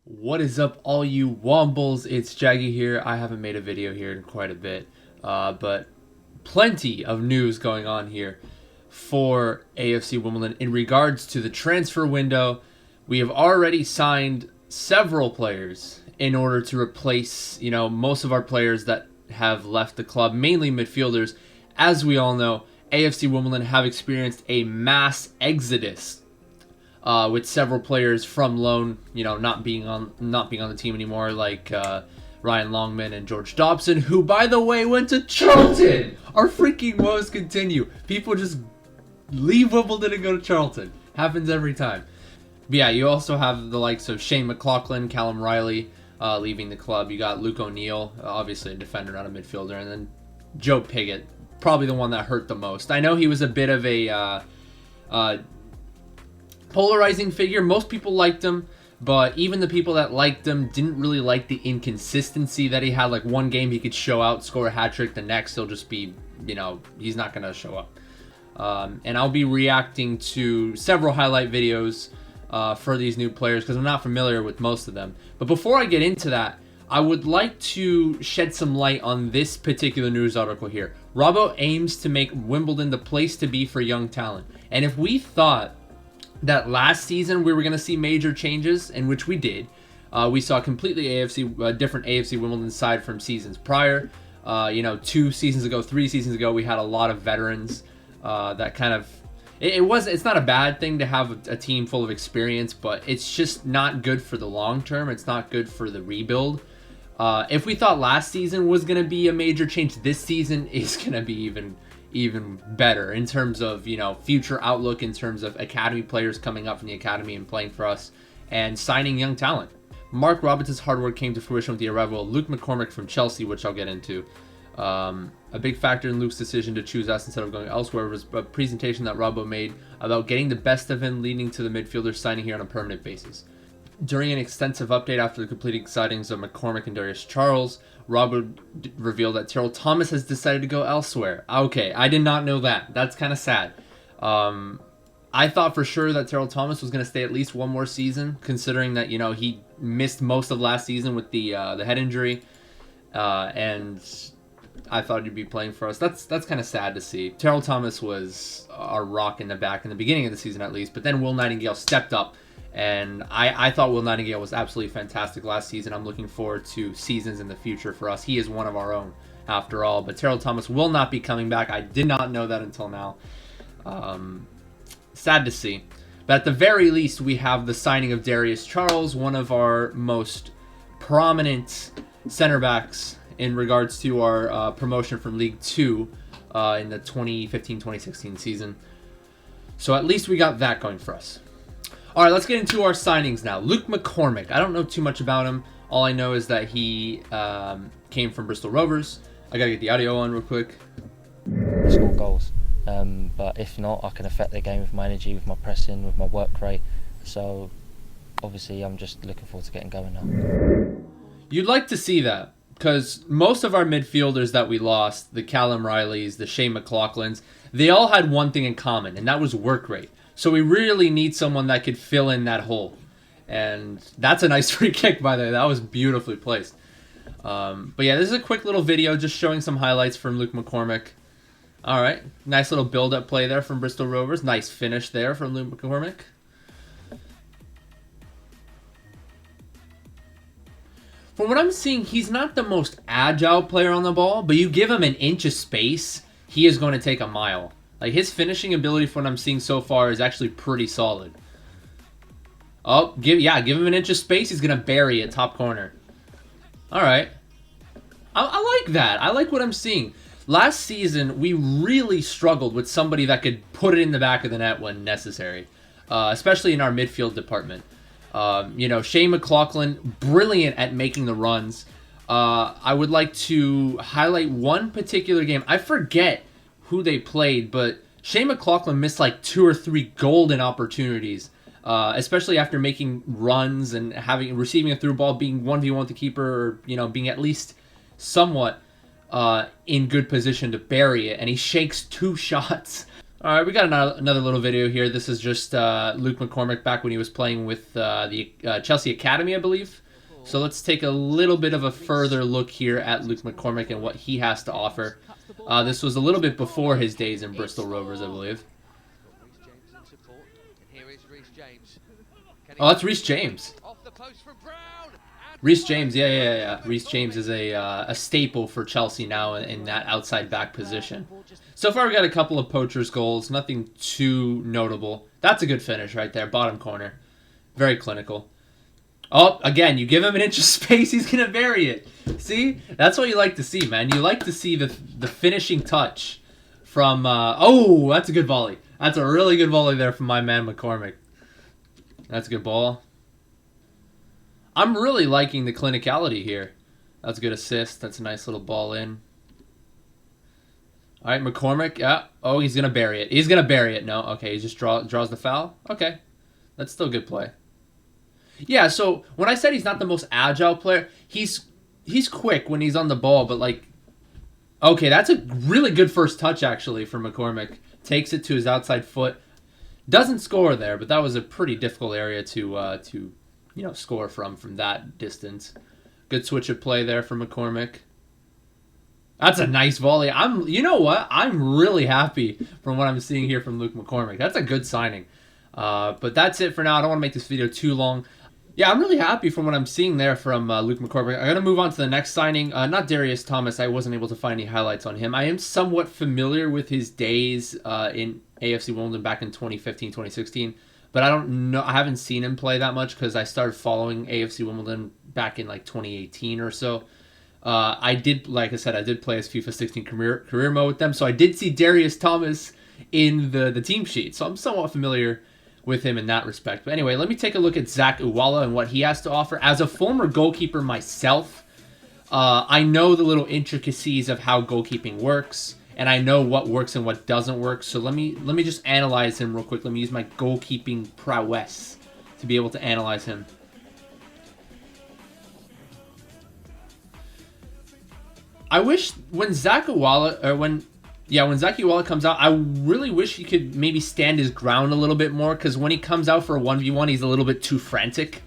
What is up, all you Wombles? It's Jaggy here. I haven't made a video here in quite a bit, but plenty of news going on here for AFC Wimbledon in regards to the transfer window. We have already signed several players in order to replace, most of our players that have left the club, mainly midfielders. As we all know, AFC Wimbledon have experienced a mass exodus with several players from loan, not being on the team anymore, like Ryan Longman and George Dobson, who, by the way, went to Charlton. Our freaking woes continue. People just leave Wimbledon and go to Charlton. Happens every time. But yeah, you also have the likes of Shane McLaughlin, Callum Riley leaving the club. You got Luke O'Neill, obviously a defender, not a midfielder, and then Joe Pigott, probably the one that hurt the most. I know he was a bit of a polarizing figure. Most people liked him, but even the people that liked him didn't really like the inconsistency that he had. Like, one game he could show out, score a hat trick, the next he'll just be, he's not going to show up. And I'll be reacting to several highlight videos for these new players because I'm not familiar with most of them. But before I get into that, I would like to shed some light on this particular news article here. Robbo aims to make Wimbledon the place to be for young talent. And if we thought that last season we were going to see major changes, in which we did, we saw completely different AFC Wimbledon side from seasons prior. 2 seasons ago, 3 seasons ago, we had a lot of veterans that kind of... It's not a bad thing to have a team full of experience, but it's just not good for the long term. It's not good for the rebuild. If we thought last season was going to be a major change, this season is going to be even better in terms of, future outlook, in terms of academy players coming up from the academy and playing for us, and signing young talent. Mark Robinson's hard work came to fruition with the arrival of Luke McCormick from Chelsea, which I'll get into. A big factor in Luke's decision to choose us instead of going elsewhere was a presentation that Robbo made about getting the best of him, leading to the midfielder signing here on a permanent basis. During an extensive update after the completing signings of McCormick and Darius Charles, Robbo revealed that Terrell Thomas has decided to go elsewhere. Okay, I did not know that. That's kind of sad. I thought for sure that Terrell Thomas was going to stay at least one more season, considering that, he missed most of last season with the head injury, and I thought he'd be playing for us. That's kind of sad to see. Terrell Thomas was our rock in the back in the beginning of the season, at least, but then Will Nightingale stepped up. And I thought Will Nightingale was absolutely fantastic last season. I'm looking forward to seasons in the future for us. He is one of our own, after all. But Terrell Thomas will not be coming back. I did not know that until now. Sad to see. But at the very least, we have the signing of Darius Charles, one of our most prominent center backs in regards to our promotion from League 2 in the 2015-2016 season. So at least we got that going for us. All right, let's get into our signings now. Luke McCormick. I don't know too much about him. All I know is that he came from Bristol Rovers. I got to get the audio on real quick. Score goals. But if not, I can affect the game with my energy, with my pressing, with my work rate. So, obviously, I'm just looking forward to getting going now. You'd like to see that, because most of our midfielders that we lost, the Callum Rileys, the Shane McLaughlins, they all had one thing in common, and that was work rate. So we really need someone that could fill in that hole. And that's a nice free kick, by the way. That was beautifully placed. But yeah, this is a quick little video just showing some highlights from Luke McCormick. All right. Nice little build-up play there from Bristol Rovers. Nice finish there from Luke McCormick. From what I'm seeing, he's not the most agile player on the ball, but you give him an inch of space, he is going to take a mile. Like, his finishing ability, from what I'm seeing so far, is actually pretty solid. Oh, give him an inch of space. He's going to bury it top corner. All right. I like that. I like what I'm seeing. Last season, we really struggled with somebody that could put it in the back of the net when necessary, especially in our midfield department. Shane McLaughlin, brilliant at making the runs. I would like to highlight one particular game. I forget who they played, but Shane McLaughlin missed like 2 or 3 golden opportunities, especially after making runs and receiving a through ball, being 1v1 with the keeper, or being at least somewhat in good position to bury it, and he shakes 2 shots. All right, we got another little video here. This is just Luke McCormick back when he was playing with the Chelsea Academy, I believe. So let's take a little bit of a further look here at Luke McCormick and what he has to offer. This was a little bit before his days in Bristol Rovers, I believe. Oh, that's Reece James. Reece James, yeah. Reece James is a staple for Chelsea now in that outside back position. So far, we got a couple of poachers goals, nothing too notable. That's a good finish right there, bottom corner. Very clinical. Oh, again, you give him an inch of space, he's going to bury it. See? That's what you like to see, man. You like to see the finishing touch from... oh, that's a good volley. That's a really good volley there from my man McCormick. That's a good ball. I'm really liking the clinicality here. That's a good assist. That's a nice little ball in. All right, McCormick. Yeah. Oh, he's going to bury it. He's going to bury it. No. Okay, he just draws the foul. Okay. That's still good play. Yeah, so when I said he's not the most agile player, he's quick when he's on the ball, but like... Okay, that's a really good first touch, actually, for McCormick. Takes it to his outside foot. Doesn't score there, but that was a pretty difficult area to score from that distance. Good switch of play there for McCormick. That's a nice volley. You know what? I'm really happy from what I'm seeing here from Luke McCormick. That's a good signing. But that's it for now. I don't want to make this video too long. Yeah, I'm really happy from what I'm seeing there from Luke McCormick. I'm going to move on to the next signing. Not Darius Thomas. I wasn't able to find any highlights on him. I am somewhat familiar with his days in AFC Wimbledon back in 2015, 2016. But I don't know. I haven't seen him play that much because I started following AFC Wimbledon back in like 2018 or so. I did, like I said, I did play as FIFA 16 career mode with them. So I did see Darius Thomas in the team sheet. So I'm somewhat familiar with him in that respect. But anyway, let me take a look at Zack Iwalla and what he has to offer. As a former goalkeeper myself, I know the little intricacies of how goalkeeping works, and I know what works and what doesn't work. So let me just analyze him real quick. Let me use my goalkeeping prowess to be able to analyze him. I wish when Zack Iwalla comes out, I really wish he could maybe stand his ground a little bit more, because when he comes out for a 1v1, he's a little bit too frantic.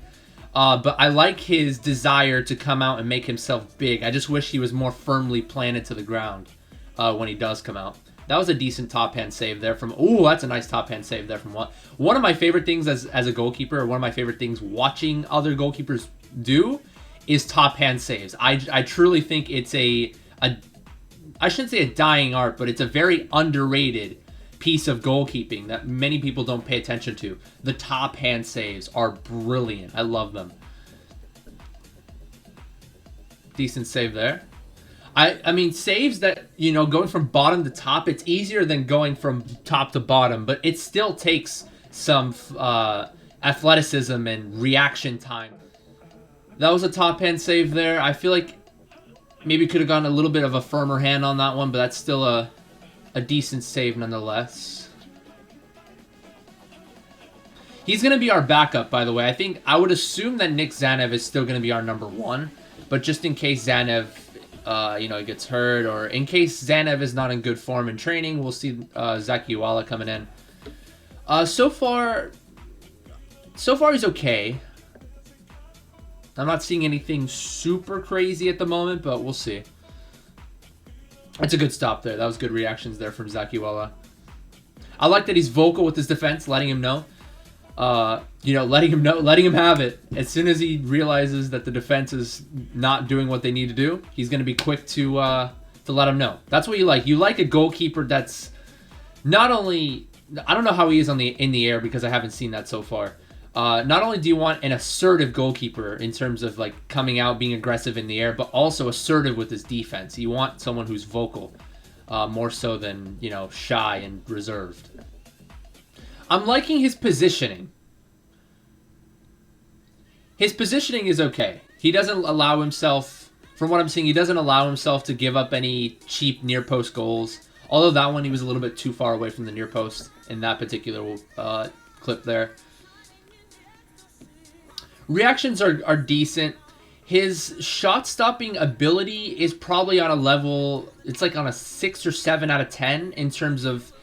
But I like his desire to come out and make himself big. I just wish he was more firmly planted to the ground when he does come out. That was a decent top-hand save there from... Ooh, that's a nice top-hand save there from what? One of my favorite things as a goalkeeper, or one of my favorite things watching other goalkeepers do, is top-hand saves. I truly think it's I shouldn't say a dying art, but it's a very underrated piece of goalkeeping that many people don't pay attention to. The top hand saves are brilliant. I love them. Decent save there. I mean, saves that, going from bottom to top, it's easier than going from top to bottom, but it still takes some athleticism and reaction time. That was a top hand save there. I feel like maybe could have gotten a little bit of a firmer hand on that one, but that's still a decent save nonetheless. He's going to be our backup, by the way. I would assume that Nick Zanev is still going to be our number one, but just in case Zanev, gets hurt, or in case Zanev is not in good form in training, we'll see Zack Iwalla coming in. So far he's okay. I'm not seeing anything super crazy at the moment, but we'll see. That's a good stop there. That was good reactions there from Zack Iwalla. I like that he's vocal with his defense, letting him know. Letting him have it. As soon as he realizes that the defense is not doing what they need to do, he's going to be quick to let him know. That's what you like. You like a goalkeeper that's not only... I don't know how he is in the air because I haven't seen that so far. Not only do you want an assertive goalkeeper in terms of like coming out, being aggressive in the air, but also assertive with his defense. You want someone who's vocal, more so than, shy and reserved. I'm liking his positioning. His positioning is okay. He doesn't allow himself, from what I'm seeing, he doesn't allow himself to give up any cheap near post goals. Although that one, he was a little bit too far away from the near post in that particular clip there. Reactions are decent. His shot-stopping ability is probably on a level... It's like on a 6 or 7 out of 10 in terms of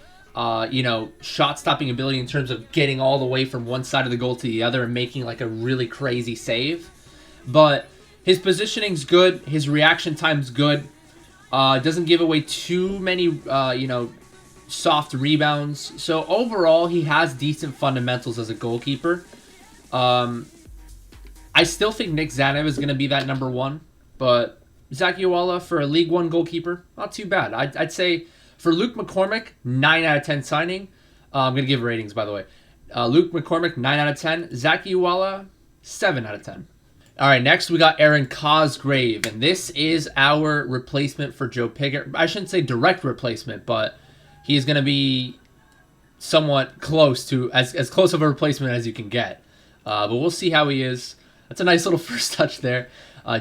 you know, shot stopping ability in terms of getting all the way from one side of the goal to the other and making like a really crazy save. But his positioning's good. His reaction time's good. Doesn't give away too many, you know, soft rebounds. So overall, he has decent fundamentals as a goalkeeper. I still think Nick Zanev is going to be that number one, but Zack Iwalla for a League One goalkeeper, not too bad. I'd say for Luke McCormick, 9 out of 10 signing. I'm going to give ratings, by the way. Luke McCormick, 9 out of 10. Zack Iwalla, 7 out of 10. All right, next we got Aaron Cosgrave, and this is our replacement for Joe Piggott. I shouldn't say direct replacement, but he is going to be somewhat close to, as close of a replacement as you can get. But we'll see how he is. That's a nice little first touch there.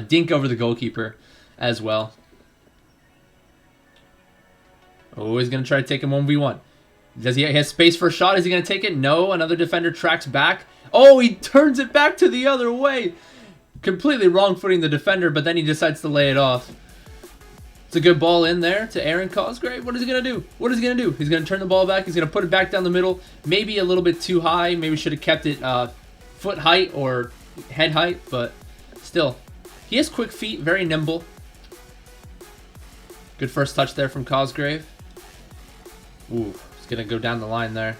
Dink over the goalkeeper as well. Oh, he's going to try to take him 1v1. Does he have space for a shot? Is he going to take it? No. Another defender tracks back. Oh, he turns it back to the other way. Completely wrong footing the defender, but then he decides to lay it off. It's a good ball in there to Aaron Cosgrave. What is he going to do? What is he going to do? He's going to turn the ball back. He's going to put it back down the middle. Maybe a little bit too high. Maybe should have kept it foot height or head height, but still. He has quick feet, very nimble. Good first touch there from Cosgrave. Ooh, he's going to go down the line there.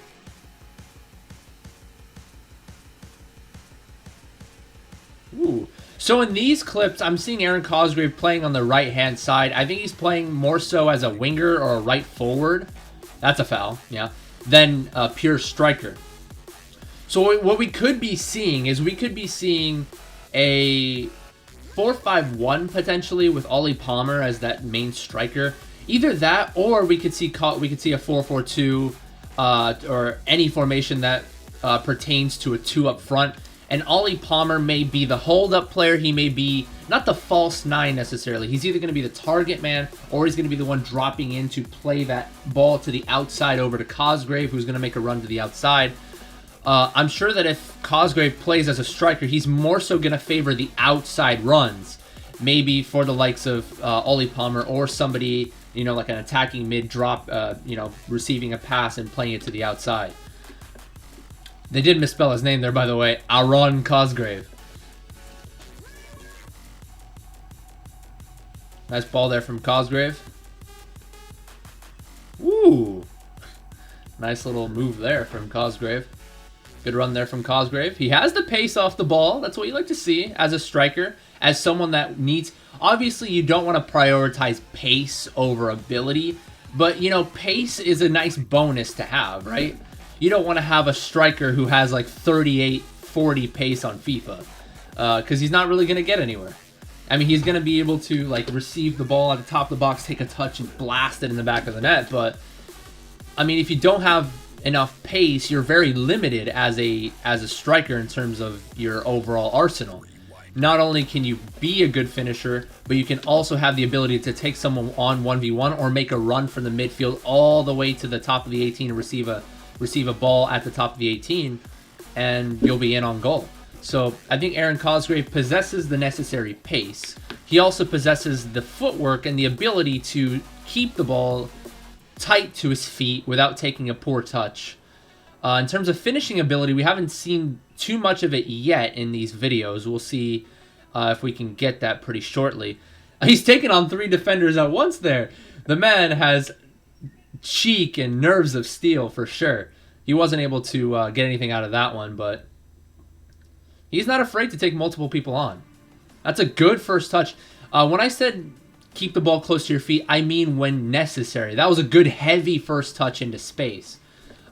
Ooh. So in these clips, I'm seeing Aaron Cosgrave playing on the right-hand side. I think he's playing more so as a winger or a right forward. That's a foul, yeah. Than a pure striker. So what we could be seeing is we could be seeing a 4-5-1 potentially with Ollie Palmer as that main striker. Either that, or we could see a 4-4-2 or any formation that pertains to a 2 up front. And Ollie Palmer may be the hold-up player. He may be not the false 9 necessarily. He's either going to be the target man or he's going to be the one dropping in to play that ball to the outside over to Cosgrave, who's going to make a run to the outside. I'm sure that if Cosgrave plays as a striker, he's more so going to favor the outside runs. Maybe for the likes of Ollie Palmer or somebody, you know, like an attacking mid-drop, you know, receiving a pass and playing it to the outside. They did misspell his name there, by the way. Aaron Cosgrave. Nice ball there from Cosgrave. Ooh. Nice little move there from Cosgrave. Good run there from Cosgrave. He has the pace off the ball. That's what you like to see as a striker. As someone that needs... Obviously, you don't want to prioritize pace over ability. But, you know, pace is a nice bonus to have, right? You don't want to have a striker who has like 38, 40 pace on FIFA. Because he's not really going to get anywhere. I mean, he's going to be able to like receive the ball at the top of the box, take a touch, and blast it in the back of the net. But, I mean, if you don't have enough pace, you're very limited as a striker in terms of your overall arsenal. Not only can you be a good finisher, but you can also have the ability to take someone on 1v1 or make a run from the midfield all the way to the top of the 18 and receive a ball at the top of the 18, and you'll be in on goal. So I think Aaron Cosgrave possesses the necessary pace. He also possesses the footwork and the ability to keep the ball tight to his feet without taking a poor touch. In terms of finishing ability, we haven't seen too much of it yet in these videos. We'll see if we can get that pretty shortly. He's taken on 3 defenders at once there. The man has cheek and nerves of steel for sure. He wasn't able to get anything out of that one, but he's not afraid to take multiple people on. That's a good first touch. When I said keep the ball close to your feet, I mean when necessary. That was a good heavy first touch into space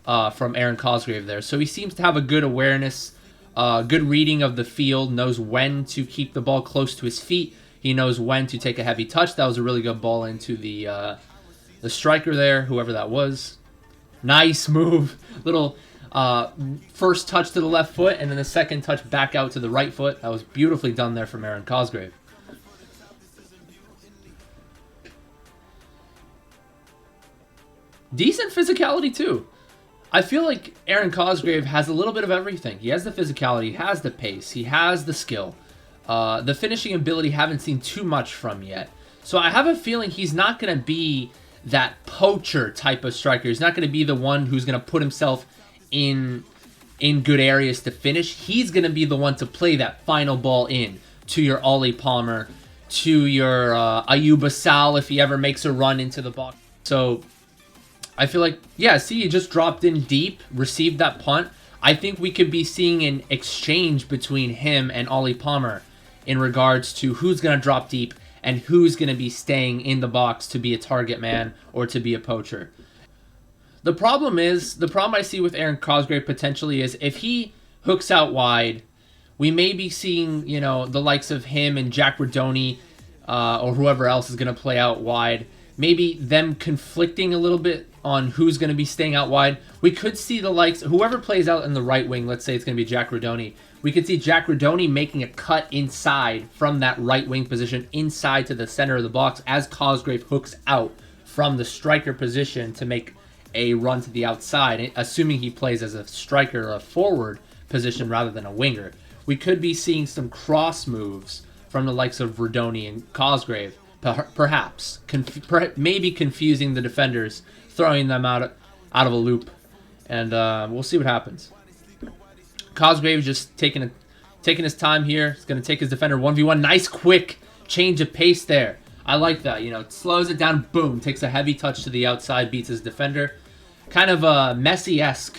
from Aaron Cosgrave there. So he seems to have a good awareness, good reading of the field, knows when to keep the ball close to his feet. He knows when to take a heavy touch. That was a really good ball into the striker there, whoever that was. Nice move. Little first touch to the left foot, and then the second touch back out to the right foot. That was beautifully done there from Aaron Cosgrave. Decent physicality, too. I feel like Aaron Cosgrave has a little bit of everything. He has the physicality, he has the pace, he has the skill. The finishing ability, haven't seen too much from yet. So I have a feeling he's not going to be that poacher type of striker. He's not going to be the one who's going to put himself in good areas to finish. He's going to be the one to play that final ball in to your Ollie Palmer, to your Ayuba Sal if he ever makes a run into the box. So I feel like, yeah, see, he just dropped in deep, received that punt. I think we could be seeing an exchange between him and Ollie Palmer in regards to who's going to drop deep and who's going to be staying in the box to be a target man or to be a poacher. The problem I see with Aaron Cosgrave potentially is if he hooks out wide, we may be seeing, you know, the likes of him and Jack Redoni or whoever else is going to play out wide. Maybe them conflicting a little bit on who's going to be staying out wide. We could see the likes, whoever plays out in the right wing, let's say it's going to be Jack Redoni. We could see Jack Redoni making a cut inside from that right wing position inside to the center of the box as Cosgrave hooks out from the striker position to make a run to the outside, assuming he plays as a striker or a forward position rather than a winger. We could be seeing some cross moves from the likes of Redoni and Cosgrave, perhaps, maybe confusing the defenders, throwing them out of a loop, and we'll see what happens. Cosgrave just taking his time here. He's going to take his defender 1v1. Nice quick change of pace there. I like that. You know, slows it down, boom, takes a heavy touch to the outside, beats his defender. Kind of Messi-esque.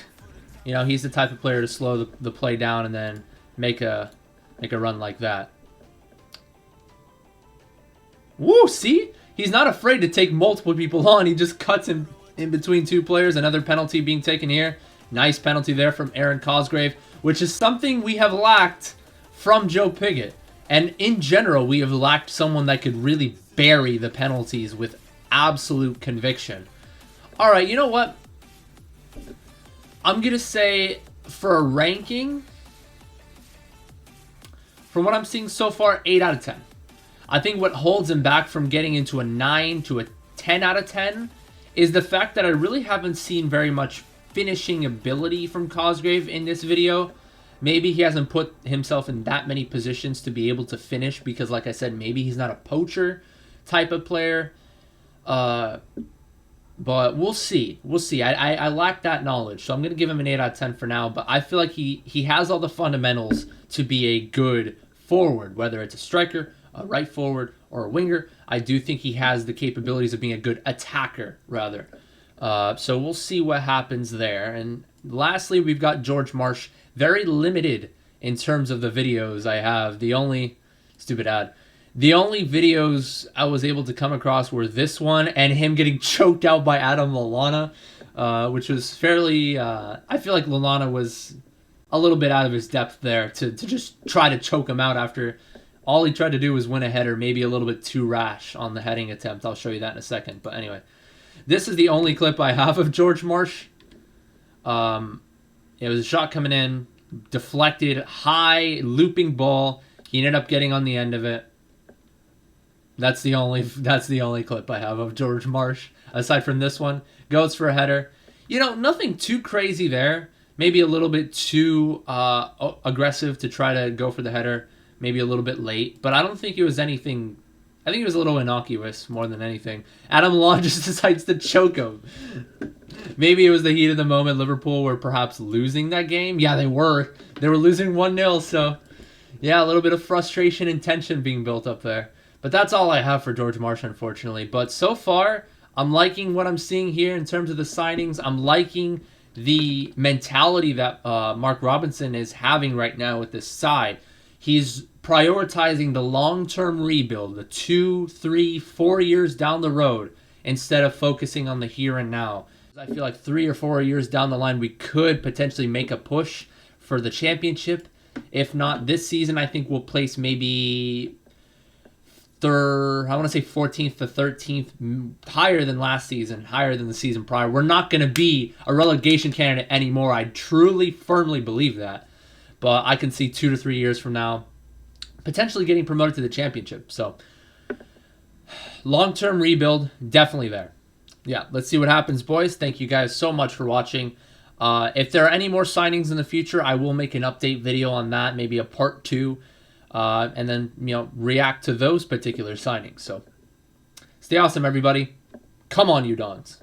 You know, he's the type of player to slow the play down and then make a run like that. Woo, see? He's not afraid to take multiple people on. He just cuts him in between two players. Another penalty being taken here. Nice penalty there from Aaron Cosgrave, which is something we have lacked from Joe Pigott. And in general, we have lacked someone that could really bury the penalties with absolute conviction. All right, you know what? I'm going to say for a ranking, from what I'm seeing so far, 8 out of 10. I think what holds him back from getting into a 9 to a 10 out of 10 is the fact that I really haven't seen very much finishing ability from Cosgrave in this video. Maybe he hasn't put himself in that many positions to be able to finish because, like I said, maybe he's not a poacher type of player. But we'll see. We'll see. I lack that knowledge, so I'm going to give him an 8 out of 10 for now. But I feel like he has all the fundamentals to be a good forward, whether it's a striker, a right forward, or a winger. I do think he has the capabilities of being a good attacker, rather. So we'll see what happens there. And lastly, we've got George Marsh. Very limited in terms of the videos I have. The only videos I was able to come across were this one and him getting choked out by Adam Lallana, which was fairly... I feel like Lallana was a little bit out of his depth there to just try to choke him out after all he tried to do was win a header, maybe a little bit too rash on the heading attempt. I'll show you that in a second. But anyway, this is the only clip I have of George Marsh. It was a shot coming in, deflected, high, looping ball. He ended up getting on the end of it. That's the only clip I have of George Marsh. Aside from this one, goes for a header. You know, nothing too crazy there. Maybe a little bit too aggressive to try to go for the header. Maybe a little bit late. But I don't think it was anything... I think it was a little innocuous more than anything. Adam Lallana just decides to choke him. Maybe it was the heat of the moment. Liverpool were perhaps losing that game. Yeah, they were. They were losing 1-0. So, yeah, a little bit of frustration and tension being built up there. But that's all I have for George Marsh, unfortunately. But so far, I'm liking what I'm seeing here in terms of the signings. I'm liking the mentality that Mark Robinson is having right now with this side. He's prioritizing the long-term rebuild, the 2, 3, 4 years down the road, instead of focusing on the here and now. I feel like 3 or 4 years down the line, we could potentially make a push for the championship. If not this season, I think we'll place maybe third, I want to say 14th to 13th, higher than last season, higher than the season prior. We're not going to be a relegation candidate anymore. I truly, firmly believe that. But I can see 2 to 3 years from now potentially getting promoted to the championship. So, long-term rebuild, definitely there. Yeah, let's see what happens, boys. Thank you guys so much for watching. If there are any more signings in the future, I will make an update video on that, maybe a part 2, and then, react to those particular signings. So, stay awesome, everybody. Come on, you Dons.